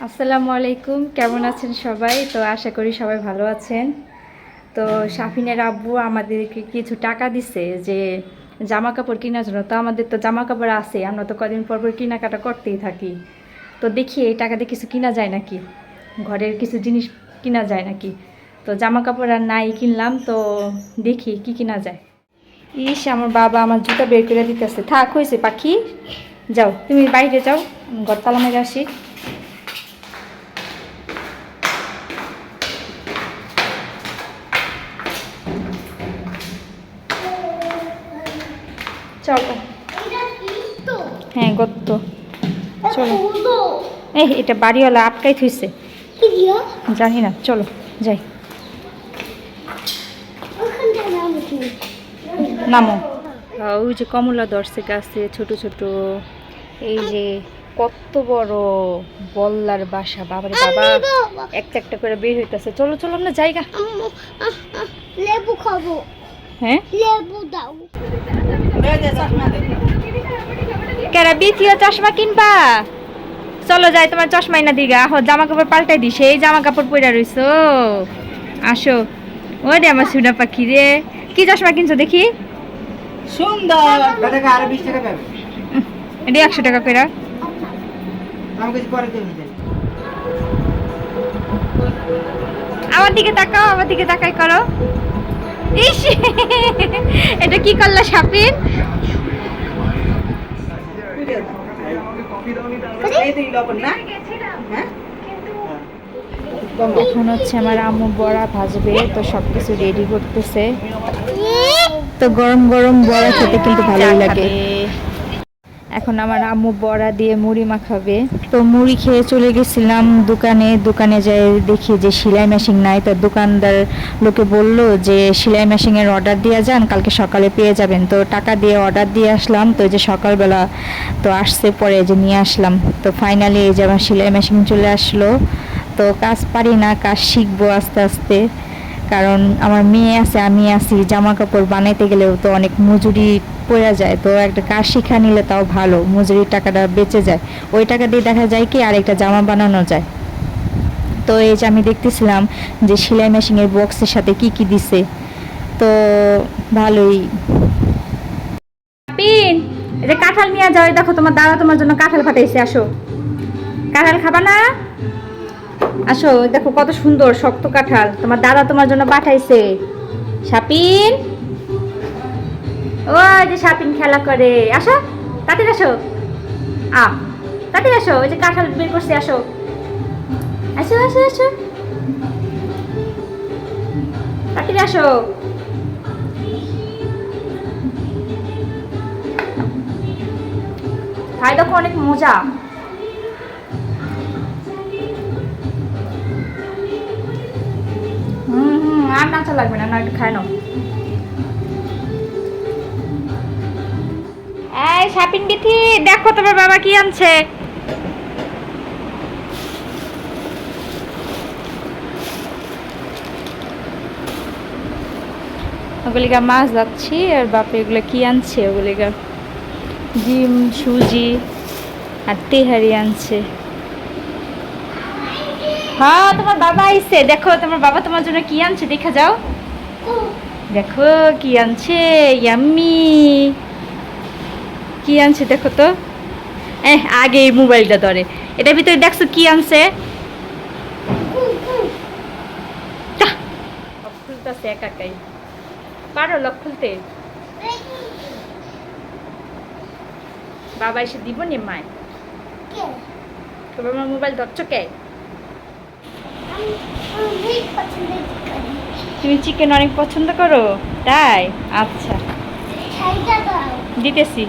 আসসালামু আলাইকুম, কেমন আছেন সবাই? তো আশা করি সবাই ভালো আছেন। তো শাফিনের আব্বু আমাদেরকে কিছু টাকা দিছে যে জামা কাপড় কেনার জন্য। তো আমাদের তো জামা কাপড় আছে, আমরা তো কদিন পর পর কেনাকাটা করতেই থাকি। তো দেখি এই টাকা দিয়ে কিছু কিনা যায় নাকি, ঘরের কিছু জিনিস কিনা যায় নাকি। তো জামা কাপড় আর নাই কিনলাম, তো দেখি কি কিনা যায়। ইস, আমার বাবা আমার জুতা বের করে দিতেছে। থাক, হয়েছে পাখি, যাও তুমি বাইরে যাও, ঘর তালা মেরে আসি। চলো, হ্যাঁ গত্ত, চলো। এই এটা বাড়িওয়ালা আটকাই থইছে, জানি না, চলো যাই। নামো। ওই যে কমলা ধরছে গাছে ছোট ছোট, এই যে কত বড় বল্লার বাসা, বাবারে বাবা, একটা একটা করে বের হইতেছে। চলো চলো, আমরা জায়গা। লেবু খাবো। হ্যাঁ, লেবু দাও। কেরা দ্বিতীয় চশমা কিনবা? চলো যাই, তোমার চশমাই না দিগা। জামা কাপড় পাল্টাই দিস, এই জামা কাপড় পরে রইছো। আসো। ওই রে আমার সুনা পাখি রে, কি চশমা কিনছো দেখি? সুন্দর। বেটাকে আরো 20 টাকা পাবে। এটা 100 টাকা করে। আমাকে পরে দেবেন। আমার দিকে তাকাও, আমার দিকে তাকাই করো। ইস, এটা কি করলা শাপিন? এখন হচ্ছে আমার আম্মু বড়া ভাজবে, তো সবকিছু রেডি করতেছে। তো গরম গরম বড়া খেতে কিন্তু ভালোই লাগে। এখন আমার আম্মু বড়া দিয়ে মুড়ি মাখাবে। তো মুড়ি খেয়ে চলে গেছিলাম দোকানে যাই, দেখি যে সেলাই মেশিন নাই। তো দোকানদার লোকে বলল যে সেলাই মেশিনের অর্ডার দিয়ে যান, কালকে সকালে পেয়ে যাবেন। তো টাকা দিয়ে অর্ডার দিয়ে আসলাম। তো এই যে সকালবেলা তো আসছে, পরে যে নিয়ে আসলাম। তো ফাইনালি এই যে আমার সেলাই মেশিন চলে আসলো। তো কাজ পারি না, কাজ শিখবো আস্তে আস্তে, কারণ আমার মেয়ে আছে, আমি আছি। জামা কাপড় বানাইতে গেলেও তো অনেক মজুরি পড়ে যায়। তো একটা কাজ শিখা নিলে তাও ভালো, মজুরির টাকাটা বেঁচে যায়। ওই টাকা দিয়ে দেখা যায় কি আরেকটা জামা বানানো যায়। তো এই যে আমি দেখতেছিলাম যে সেলাই মেশিনের বক্সের সাথে কি কি দিছে। তো ভালোই। পিন, এটা কাঁঠাল নিয়ে যাও। দেখো তোমার দাদা তোমার জন্য কাঁঠাল পাঠাইছে, আসো। কাঁঠাল খাবা না? আসো, দেখো কত সুন্দর শক্ত কাঁঠাল তোমার দাদা তোমার জন্য পাঠাইছে। শাপিন, ওই যে শাপিন খেলা করে, আসো তাড়াতাড়ি আসো। তাড়াতাড়ি আসো, ওই যে কাঁঠাল বের করছে, আসো আসো আসো আসো, তাড়াতাড়ি আসো। খাই দেখো, অনেক মজা। আর নাচা লাগবে না, একটু খায় নাও। এই শাপিন বিথি, দেখো তোমার বাবা কি আনছে। ওগুলিকা মাছ যাচ্ছি, আর বাপে এগুলো কি আনছে, ওগুলিকা ডিম, সুজি আর তেহারি আনছে। হ্যাঁ, তোমার বাবা আইছে, দেখো তোমার বাবা তোমার জন্য কি আনছে, দেখা যাও। দেখো কি আনছে, ইয়াম্মি কি আনছে দেখো তো। আগে এই মোবাইলটা ধরে, এটার ভিতরে দেখছো কি আনছে। খুলতেছে একাই, পারো লক খুলতে? বাবা এসে দিব নি মায়। তোমার মোবাইল ধরছো কে? তুমি চিকেন অনেক পছন্দ করো, তাই? আচ্ছা, দিতেছি।